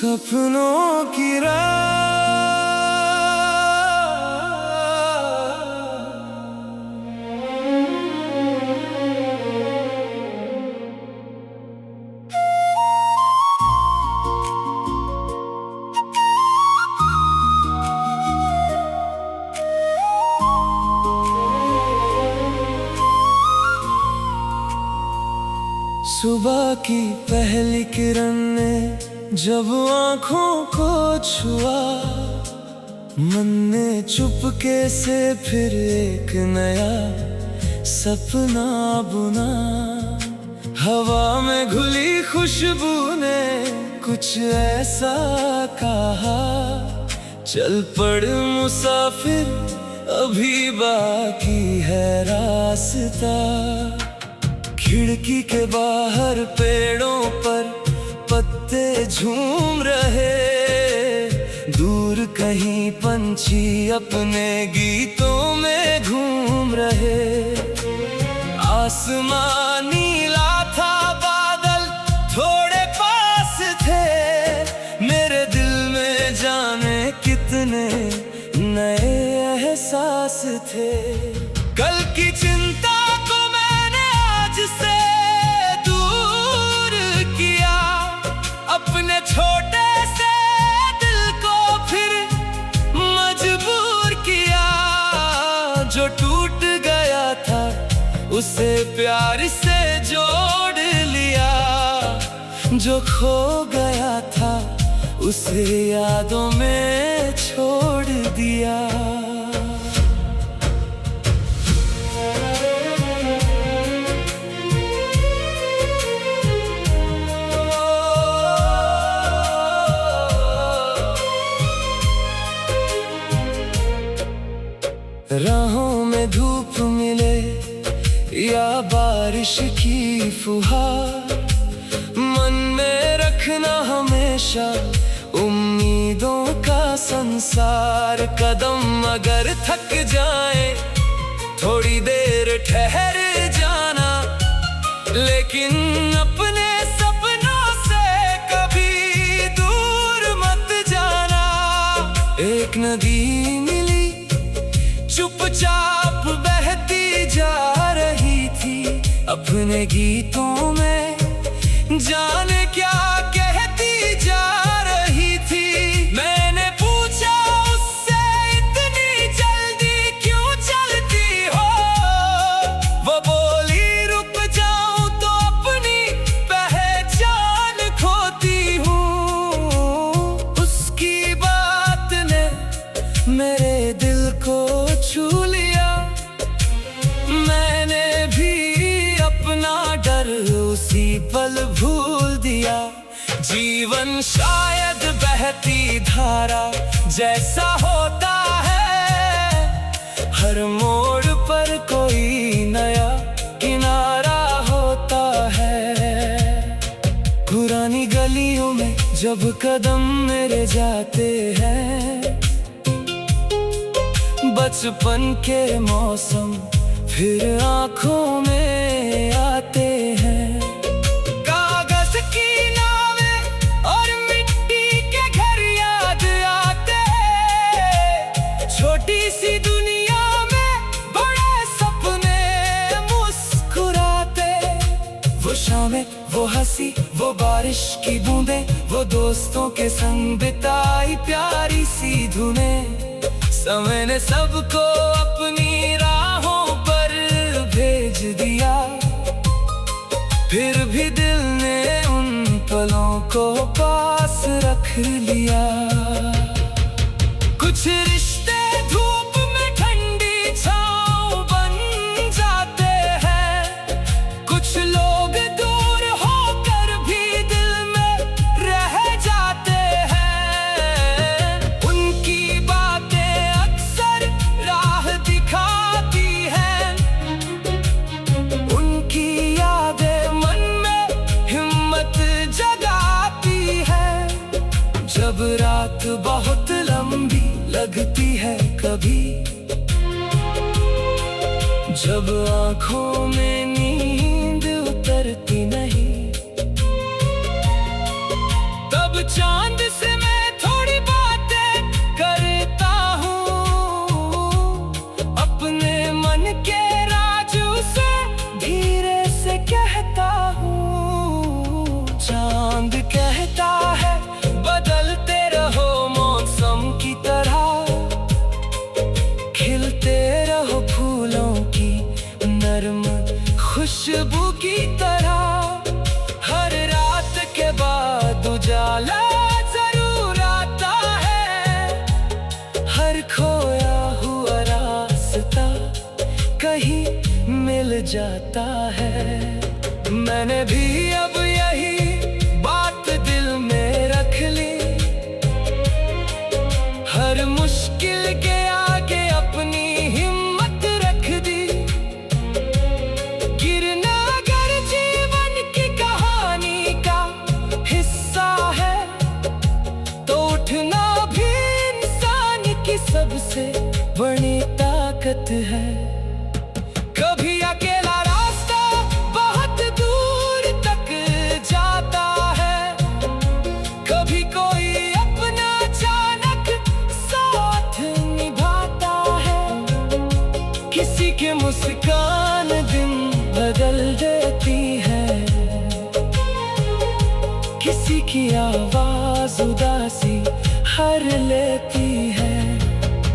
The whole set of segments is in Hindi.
सपनों की राह सुबह की पहली किरण ने जब आँखों को छुआ, मन ने चुपके से फिर एक नया सपना बुना। हवा में घुली खुशबू ने कुछ ऐसा कहा, चल पड़ मुसाफिर अभी बाकी है रास्ता। खिड़की के बाहर पेड़ों पर पत्ते झूम रहे, दूर कहीं पंछी अपने गीतों में घूम रहे। आसमान नीला था, बादल थोड़े पास थे, मेरे दिल में जाने कितने नए एहसास थे। कल की चिंता को मैंने आज से दूर किया, अपने छोटे से दिल को फिर मजबूर किया। जो टूट गया था उसे प्यार से जोड़ लिया, जो खो गया था उसे यादों में छोड़ दिया। राहों में धूप मिले या बारिश की फुहार, मन में रखना हमेशा उम्मीदों का संसार। कदम अगर थक जाए थोड़ी देर ठहर जाना, लेकिन अपने सपनों से कभी दूर मत जाना। एक नदी मिली चुपचाप बहती जा रही थी, अपने गीतों में जाने क्या कहती जा रही थी। मैंने पूछा उससे इतनी जल्दी क्यों चलती हो, वो बोली रुक जाऊं तो अपनी पहचान खोती हूँ। उसकी बात ने मेरे दिल को छू लिया, मैंने भी अपना डर उसी पल भूल दिया। जीवन शायद बहती धारा जैसा होता है, हर मोड़ पर कोई नया किनारा होता है। पुरानी गलियों में जब कदम मेरे जाते हैं, बचपन के मौसम फिर आंखों में आते हैं। कागज की नावें और मिट्टी के घर याद आते हैं, छोटी सी दुनिया में बड़े सपने मुस्कुराते। वो शामें, वो हंसी, वो बारिश की बूंदें, वो दोस्तों के संग बिताई प्यारी सी धुनें। समय ने सबको अपनी राहों पर भेज दिया, फिर भी दिल ने उन पलों को पास रख लिया। कुछ रिश्ते धूप में ठंडी छांव बन जाते हैं, कुछ लोग दूर होकर भी दिल में रह जाते हैं। उनकी बातें अक्सर राह दिखाती हैं, उनकी यादें मन में हिम्मत जगाती हैं। जब रात बहुत लंबी लगती है कभी, जब आँखों में नींद उतरती नहीं, तब चांद खुशबू की तरह हर रात के बाद उजाला जरूर आता है। हर खोया हुआ रास्ता कहीं मिल जाता है। मैंने भी अब यही बात दिल में रख ली। हर मुश्किल के आगे अपनी हिम्मत रख दी। गिरना अगर जीवन की कहानी का हिस्सा है तो उठना भी इंसान की सबसे बड़ी ताकत है। कभी अकेला रास्ता बहुत दूर तक जाता है, कभी कोई अपना अचानक साथ निभाता है। किसी की मुस्कान दिन बदल देती है, किसी की आवाज उदासी हर लेती है।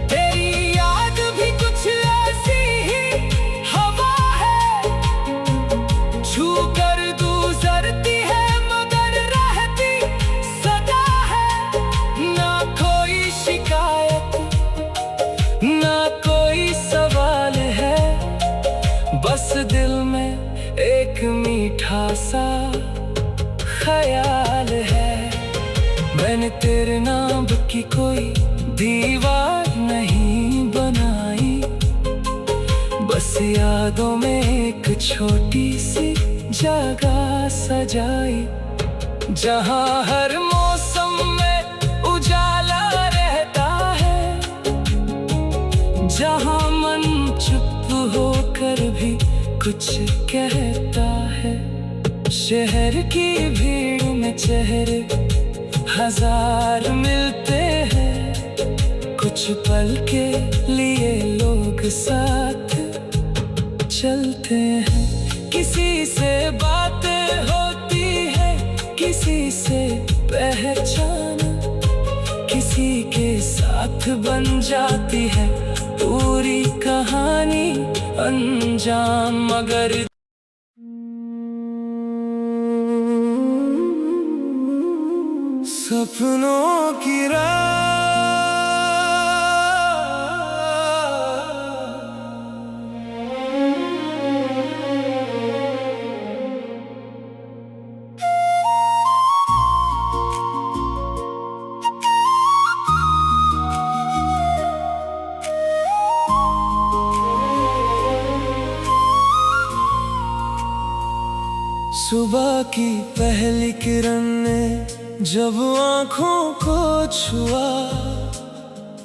तेरी याद भी कुछ ऐसी ही हवा है, छू कर गुजरती है मगर रहती सदा है। ना कोई शिकायत ना कोई सवाल है, बस दिल में एक मीठा सा ख्याल है। मैंने तेरे नाम की कोई दीवार नहीं बनाई, बस यादों में एक छोटी सी जगह सजाई। जहाँ हर मौसम में उजाला रहता है, जहाँ मन चुप होकर भी कुछ कहता है। शहर की भीड़ में चेहरे हजार मिलते हैं, कुछ पल के लिए लोग साथ चलते हैं। किसी से बातें होती है, किसी से पहचान, किसी के साथ बन जाती है पूरी कहानी अंजाम। मगर सपनों की राह सुबह की पहली किरण ने जब आँखों को छुआ,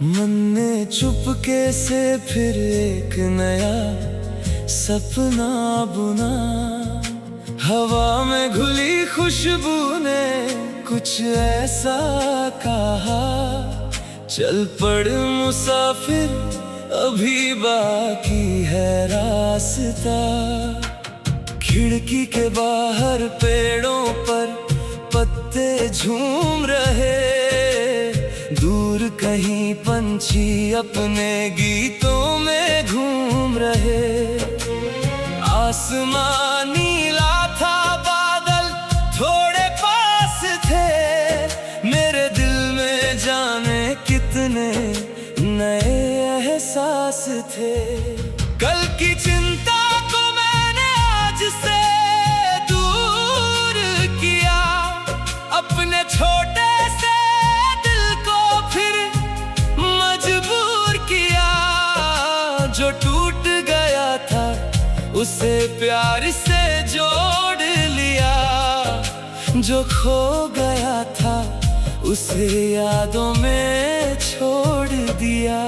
मन ने चुपके से फिर एक नया सपना बुना। हवा में घुली खुशबू ने कुछ ऐसा कहा, चल पड़ मुसाफिर अभी बाकी है रास्ता। खिड़की के बाहर पेड़ों पर पत्ते झूम रहे, दूर कहीं पंछी अपने गीतों में घूम रहे। आसमान नीला था, बादल थोड़े पास थे, मेरे दिल में जाने कितने नए एहसास थे। कल की चिंता को मैंने आज से दूर किया, अपने छोटे से दिल को फिर मजबूर किया। जो टूट गया था उसे प्यार से जोड़ लिया, जो खो गया था उसे यादों में छोड़ दिया।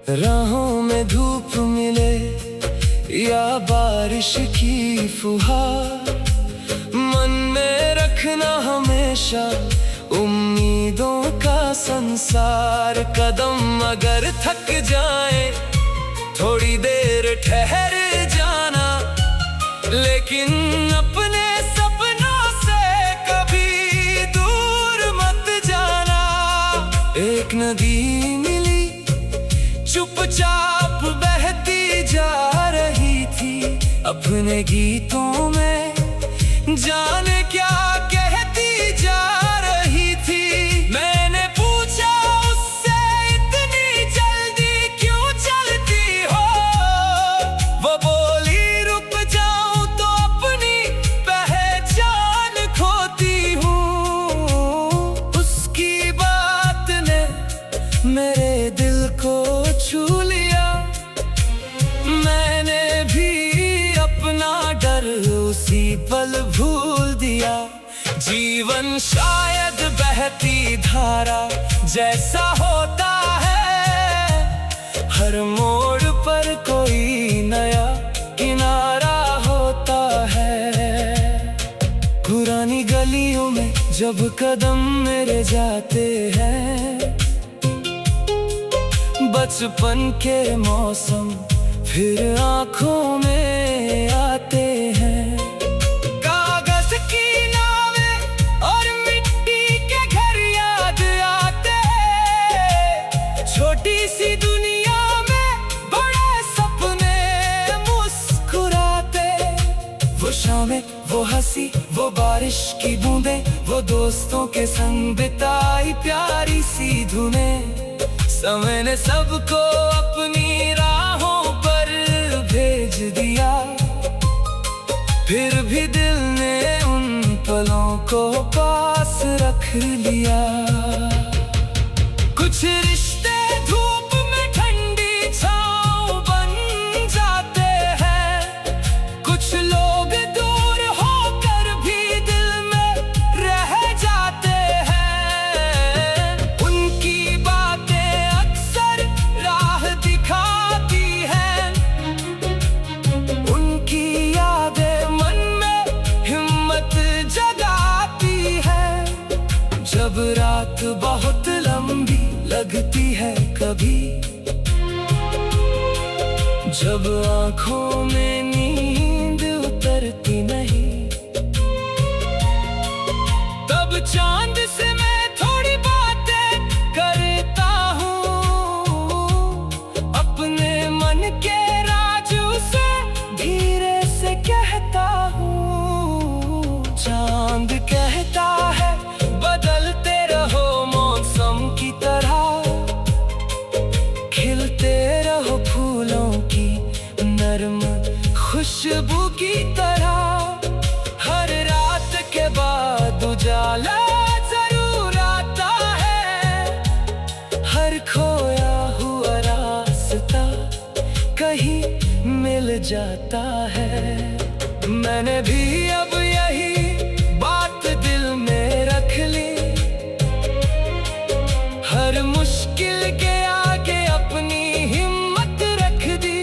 राहों में धूप मिले या बारिश की फुहार, मन में रखना हमेशा उम्मीदों का संसार। कदम अगर थक जाए थोड़ी देर ठहर जाना, लेकिन अपने सपनों से कभी दूर मत जाना। एक नदी मिली चुपचाप बहती जा रही थी, अपने गीतों में जाने क्या कहती जा रही थी। मैंने पूछा उससे इतनी जल्दी क्यों चलती हो, वो बोली रुक जाऊं तो अपनी पहचान खोती हूँ। उसकी बात ने मेरे दिल को छू लिया, मैंने भी अपना डर उसी पल भूल दिया। जीवन शायद बहती धारा जैसा होता है, हर मोड़ पर कोई नया किनारा होता है। पुरानी गलियों में जब कदम मेरे जाते हैं, बचपन के मौसम फिर आंखों में आते हैं। कागज की नावें और मिट्टी के घर याद आते हैं। छोटी सी दुनिया में बड़े सपने मुस्कुराते। वो शामें, वो हंसी, वो बारिश की बूंदें, वो दोस्तों के संग बिताई प्यारी सी धुनें। समय ने सबको अपनी राहों पर भेज दिया, फिर भी दिल ने उन पलों को पास रख लिया। कुछ रिश्ते धूप में ठंडी छांव बन जाते हैं, कुछ लोग दूर होकर भी दिल में रह जाते हैं। उनकी बातें अक्सर राह दिखाती हैं, उनकी यादें मन में हिम्मत जगाती हैं। जब रात बहुत लंबी लगती है कभी, जब आंखों में नींद उतरती नहीं, तब चांद से मैं थोड़ी बातें करता हूँ। अपने मन के राजू से धीरे से कहता हूँ। चांद कहता है बदलते रहो मौसम की तरह, खिलते रहो फूलों की नर्म खुशबू की तरह। हर रात के बाद उजाला जरूर आता है, हर खोया हुआ रास्ता कहीं मिल जाता है। मैंने भी अब यही बात दिल में रख ली, हर मुश्किल के आगे अपनी हिम्मत रख दी।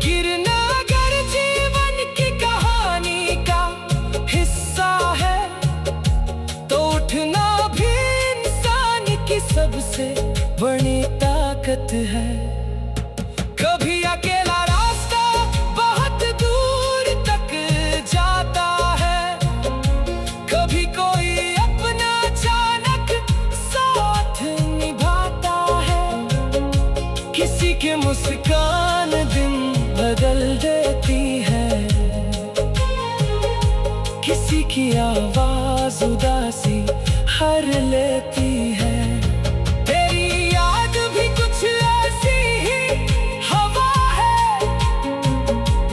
गिरना अगर जीवन की कहानी का हिस्सा है, तो उठना भी इंसान की सबसे बड़ी ताकत है। कभी अकेला रास्ता बहुत दूर तक जाता है, कभी कोई अपना अचानक साथ निभाता है। किसी के मुस्कान दिन बदल देती है, किसी की आवाज उदासी हर लेती है। तेरी याद भी कुछ ऐसी ही हवा है,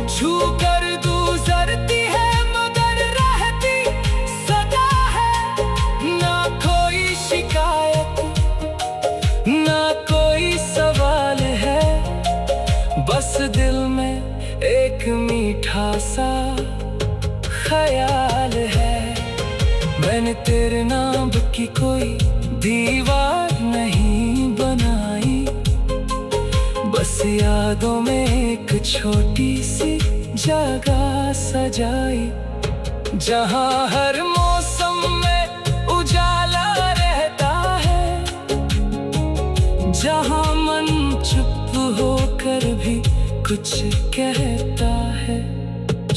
छू कर गुजरती है मगर रहती सदा है। ना कोई शिकायत, ना कोई सवाल है, बस दिल में एक मीठा सा ख्याल है। मैंने तेरे नाम की कोई दीवार नहीं बनाई, बस यादों में एक छोटी सी जगह सजाई, जहां हर मौसम में उजाला रहता है, जहां मन चुप होकर भी कुछ कहता है। है।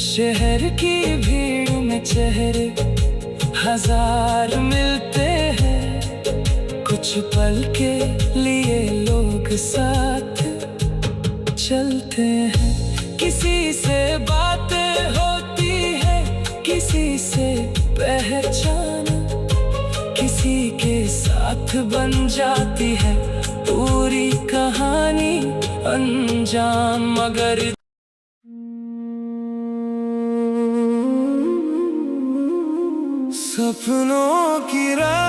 शहर की भीड़ में चेहरे हजार मिलते हैं, कुछ पल के लिए लोग साथ चलते हैं। किसी से बातें होती है, किसी से पहचान, किसी के साथ बन जाती है पूरी कहानी अंजाम। मगर सपनों की राह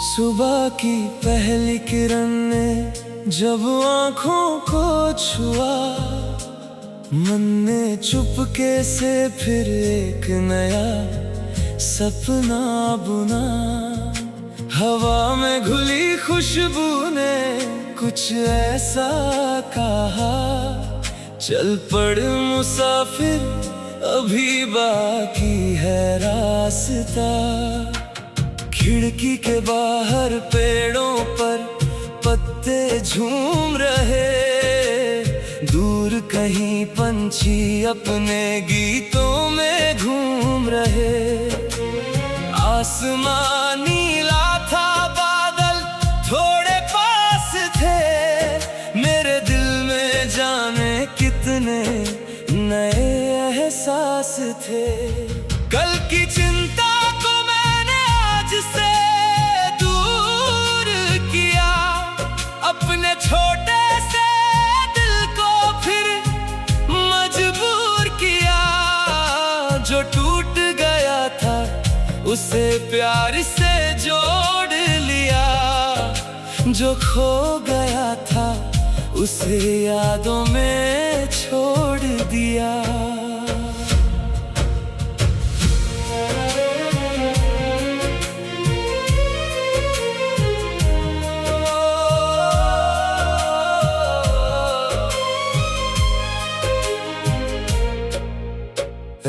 सुबह की पहली किरण ने जब आँखों को छुआ, मन ने चुपके से फिर एक नया सपना बुना। हवा में घुली खुशबू ने कुछ ऐसा कहा, चल पड़ मुसाफिर अभी बाकी है रास्ता। खिड़की के बाहर पेड़ों पर पत्ते झूम रहे, दूर कहीं पंछी अपने गीतों में घूम रहे। आसमान नीला था, बादल थोड़े पास थे, मेरे दिल में जाने कितने नए एहसास थे। कल की चिंता को मैंने आज से अपने छोटे से दिल को फिर मजबूर किया। जो टूट गया था उसे प्यार से जोड़ लिया, जो खो गया था उसे यादों में छोड़ दिया।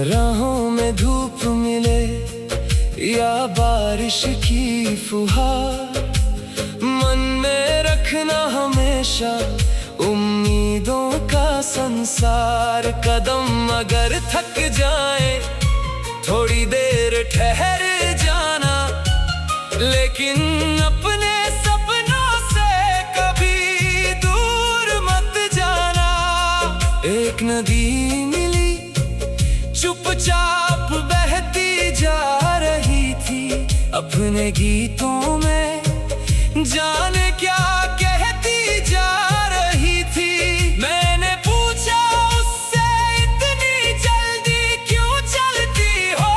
राहों में धूप मिले या बारिश की फुहार, मन में रखना हमेशा उम्मीदों का संसार। कदम अगर थक जाए थोड़ी देर ठहर जाना, लेकिन अपने सपनों से कभी दूर मत जाना। एक नदी मिली चुपचाप बहती जा रही थी, अपने गीतों में जाने क्या कहती जा रही थी। मैंने पूछा उससे इतनी जल्दी क्यों चलती हो,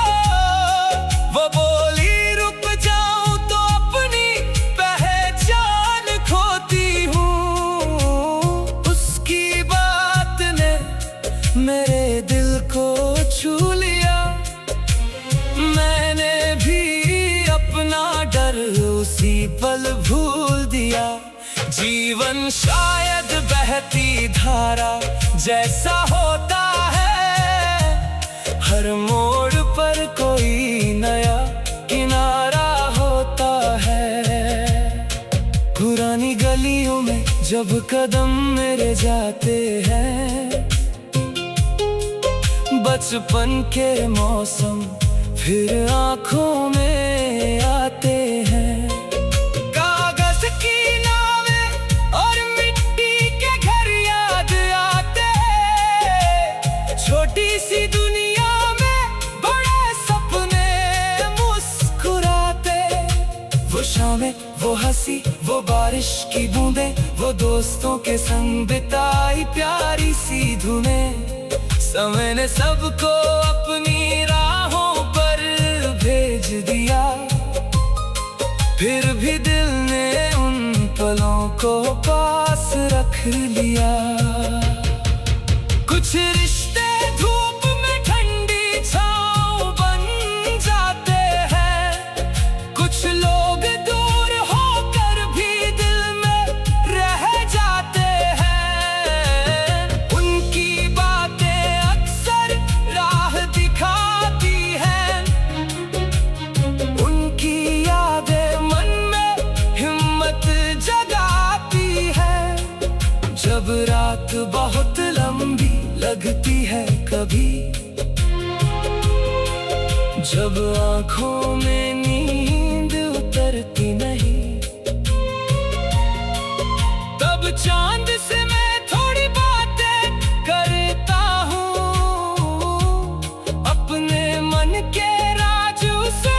वो बोली रुक जाऊं तो अपनी पहचान खोती हूँ। उसकी बात ने मेरे दिल को छू लिया, मैंने भी अपना डर उसी पल भूल दिया। जीवन शायद बहती धारा जैसा होता है, हर मोड़ पर कोई नया किनारा होता है। पुरानी गलियों में जब कदम मेरे जाते हैं, बचपन के मौसम फिर आंखों में आते हैं। कागज की नावें और मिट्टी के घर याद आते हैं, छोटी सी दुनिया में बड़े सपने मुस्कुराते। वो शामें, वो हंसी, वो बारिश की बूंदें, वो दोस्तों के संग बिताई प्यारी सी धुनें। समय ने सबको अपनी राहों पर भेज दिया, फिर भी दिल ने उन पलों को पास रख लिया। कुछ रिश्ते धूप में ठंडी छांव बन जाते हैं, कुछ लोग रात बहुत लंबी लगती है कभी, जब आंखों में नींद उतरती नहीं, तब चांद से मैं थोड़ी बातें करता हूँ, अपने मन के राजू से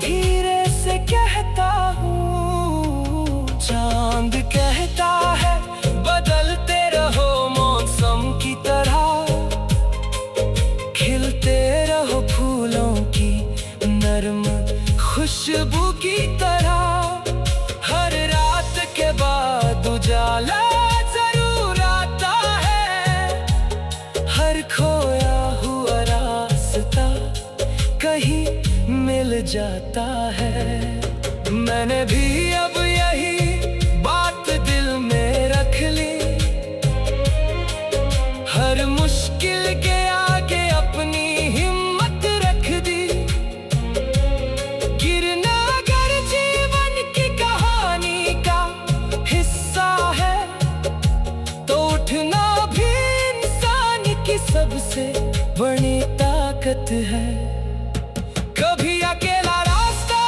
धीरे से कहता हूँ। चांद कहता है बदलते रहो मौसम की तरह, खिलते रहो फूलों की नरम खुशबू की तरह। हर रात के बाद उजाला जरूर आता है, हर खोया हुआ रास्ता कहीं मिल जाता है। मैंने भी अब यही बात दिल में रख ली, हर मुश्किल के आगे अपनी हिम्मत रख दी। गिरना अगर जीवन की कहानी का हिस्सा है, तो उठना भी इंसान की सबसे बड़ी ताकत है। कभी अकेला रास्ता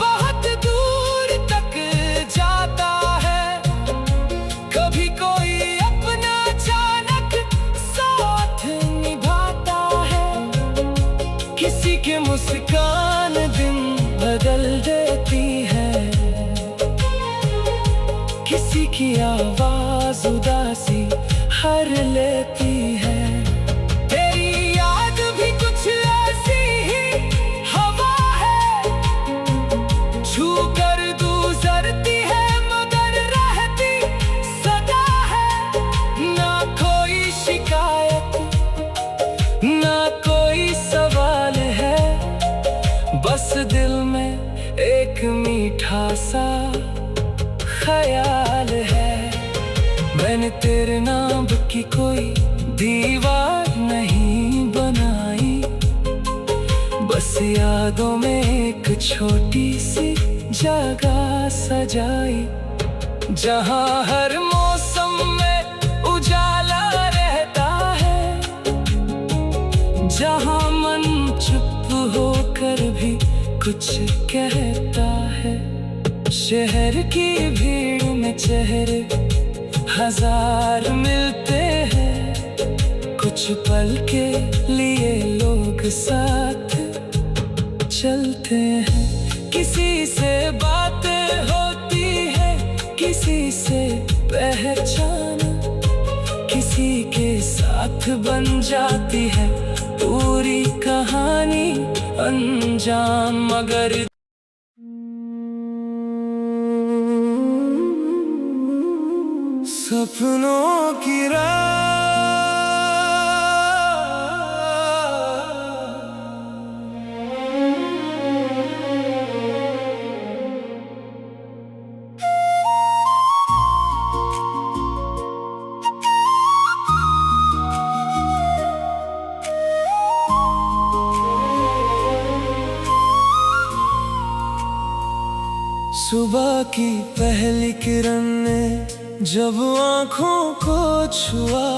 बहुत दूर तक जाता है, कभी कोई अपना अचानक साथ निभाता है। किसी की मुस्कान दिन बदल देती है, किसी की आवाज उदासी हर लेती है। तेरी याद भी कुछ ऐसी ही हवा है, छू कर गुजरती है मगर रहती सदा है। ना कोई शिकायत ना कोई सवाल है, बस दिल में एक मीठा सा ख्याल है। मैंने तेरे नाम की कोई दीवार नहीं बनाई, बस यादों में एक छोटी सी जगह सजाई, जहां हर मौसम में उजाला रहता है, जहां मन चुप होकर भी कुछ कहता है। शहर की भीड़ में चेहरे हजार मिलते हैं, कुछ पल के लिए लोग साथ चलते हैं। किसी से बातें होती है, किसी से पहचान, किसी के साथ बन जाती है पूरी कहानी अंजाम। मगर सपनों की राह सुबह की पहली किरण ने जब आँखों को छुआ,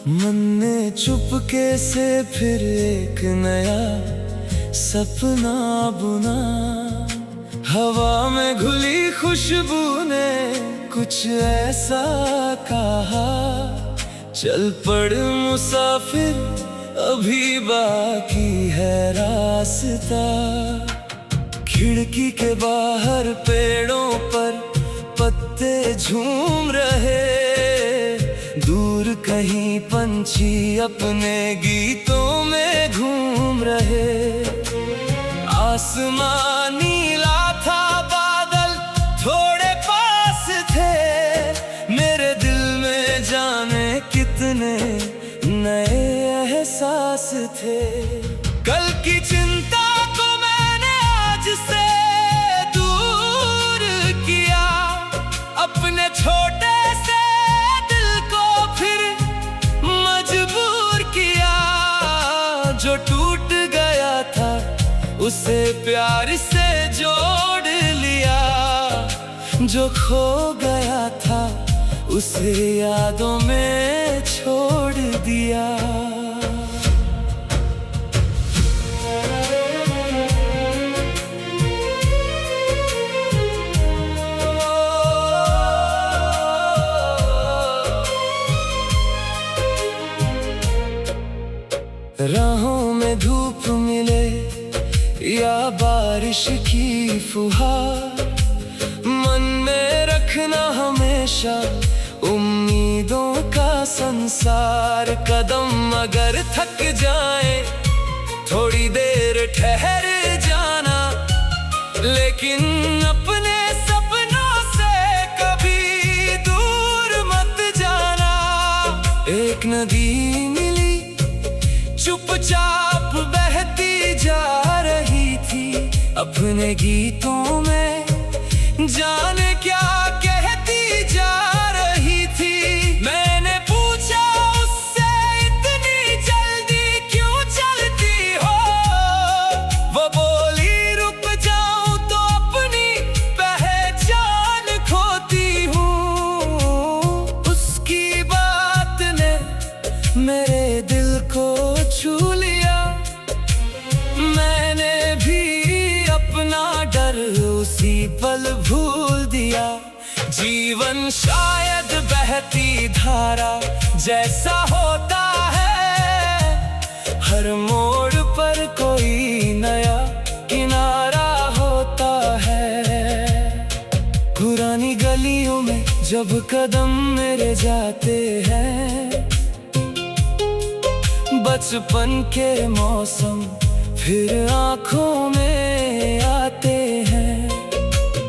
मन ने चुपके से फिर एक नया सपना बुना। हवा में घुली खुशबू ने कुछ ऐसा कहा, चल पड़ मुसाफिर अभी बाकी है रास्ता। खिड़की के बाहर पेड़ों पर पत्ते झूम रहे, दूर कहीं पंछी अपने गीतों में घूम रहे। आसमान नीला था, बादल थोड़े पास थे, मेरे दिल में जाने कितने नए एहसास थे। कल की चिंता को मैंने आज से दूर किया, अपने छोटे से दिल को फिर मजबूर किया। जो टूट गया था उसे प्यार से जोड़ लिया, जो खो गया था उसे यादों में छोड़ दिया। राहों में धूप मिले या बारिश की फुहार, मन में रखना हमेशा उम्मीदों का संसार। कदम अगर थक जाए थोड़ी देर ठहर जाना, लेकिन अपने सपनों से कभी दूर मत जाना। एक नदी मिली चुपचाप बहती जा रही थी, अपने गीतों में जाने क्या कहती जा रही थी। मैंने पूछा उससे इतनी जल्दी क्यों चलती हो, वो बोली रुक जाऊं तो अपनी पहचान खोती हूँ। उसकी बात ने मेरे दिल को छू लिया, मैंने भी अपना डर उसी पल भूल दिया। जीवन शायद बहती धारा जैसा होता है, हर मोड़ पर कोई नया किनारा होता है। पुरानी गलियों में जब कदम मेरे जाते हैं, बचपन के मौसम फिर आंखों में आते हैं।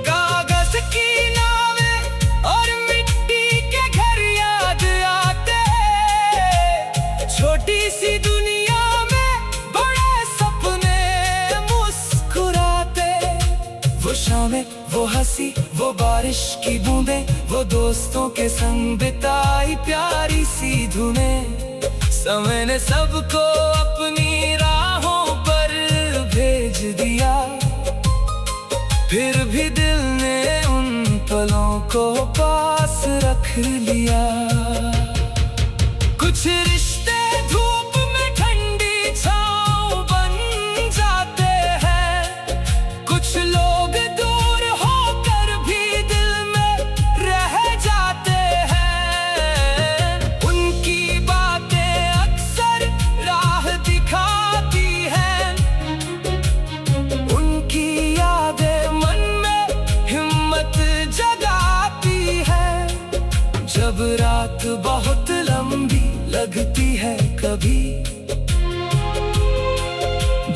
कागज की नावें और मिट्टी के घर याद आते हैं। छोटी सी दुनिया में बड़े सपने मुस्कुराते। वो शामें, वो हंसी, वो बारिश की बूंदें, वो दोस्तों के संग बिताई प्यारी सी धुनें। समय ने सबको अपनी राहों पर भेज दिया, फिर भी दिल ने उन पलों को पास रख लिया। कुछ रिश्ते धूप में ठंडी छांव बन जाते हैं, कुछ लोग दूर होकर भी दिल में रह जाते हैं। उनकी बातें अक्सर राह दिखाती हैं, उनकी यादें मन में हिम्मत जगाती हैं। जब रात बहुत लंबी लगती है कभी,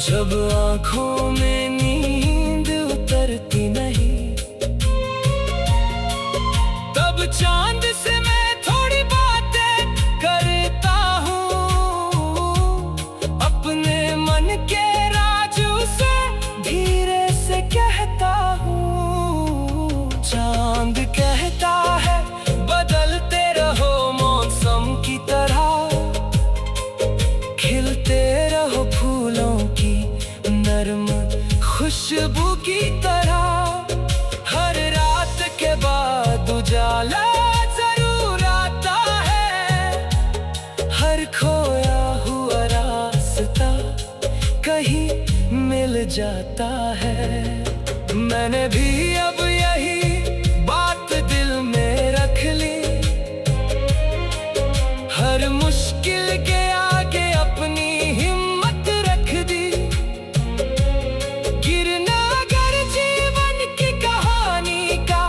जब आंखों में नींद उतरती नहीं, तब चांद से मैं थोड़ी बातें करता हूँ। अपने मन के राज से धीरे से कहता हूँ। चांद कहता है बदलते रहो मौसम की तरह, खिलते रहो फूलों की नर्म खुशबू की तरह। हर रात के बाद उजाला जरूर आता है, हर खोया हुआ रास्ता कहीं मिल जाता है। मैंने भी अब यही बात दिल में रख ली, हर मुश्किल के आगे अपनी हिम्मत रख दी। गिरना अगर जीवन की कहानी का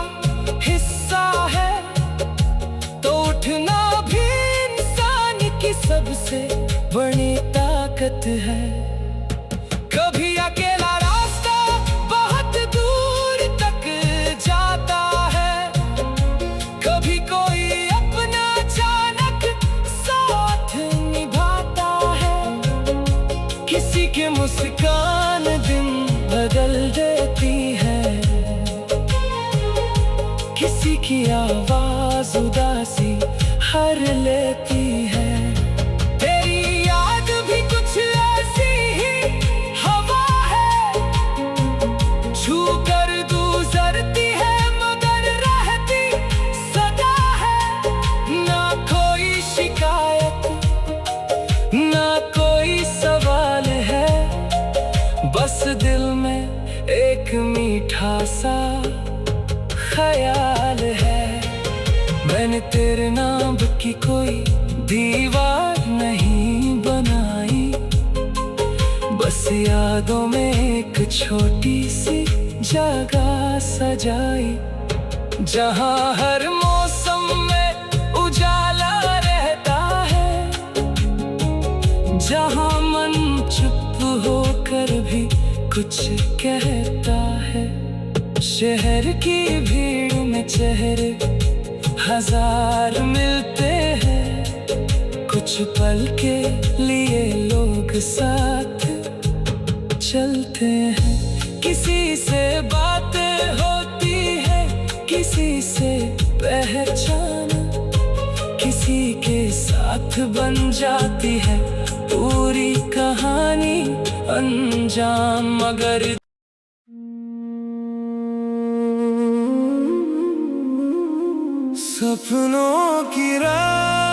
हिस्सा है, तो उठना भी इंसान की सबसे बड़ी ताकत है। कभी अकेला रास्ता बहुत दूर तक जाता है, कभी कोई अपना अचानक साथ निभाता है। किसी की मुस्कान दिन बदल देती है, किसी की आवाज उदासी हर लेती है। तेरी याद भी कुछ ऐसी ही हवा है, छू कर गुजरती है मगर रहती सदा है। ख्याल है। मैंने तेरे नाम की कोई दीवार नहीं बनाई, बस यादों में एक छोटी सी जगह सजाई, जहाँ हर मौसम में उजाला रहता है, जहाँ मन चुप होकर भी कुछ कहता है। शहर की भीड़ में चेहरे हजार मिलते हैं, कुछ पल के लिए लोग साथ चलते हैं। किसी से बातें होती है, किसी से पहचान, किसी के साथ बन जाती है पूरी कहानी अंजाम। मगर सपनों की राह